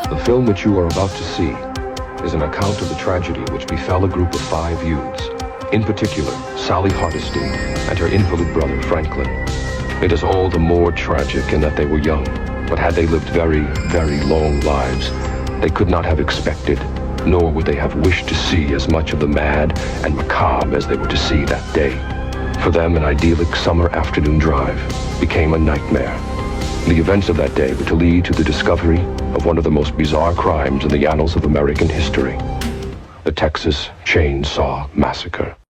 The film which you are about to see is an account of the tragedy which befell a group of 5 youths, in particular, Sally Hardesty and her invalid brother, Franklin. It is all the more tragic in that they were young, but had they lived very, very long lives, they could not have expected, nor would they have wished to see as much of the mad and macabre as they were to see that day. For them, an idyllic summer afternoon drive became a nightmare. The events of that day were to lead to the discovery of one of the most bizarre crimes in the annals of American history, the Texas Chainsaw Massacre.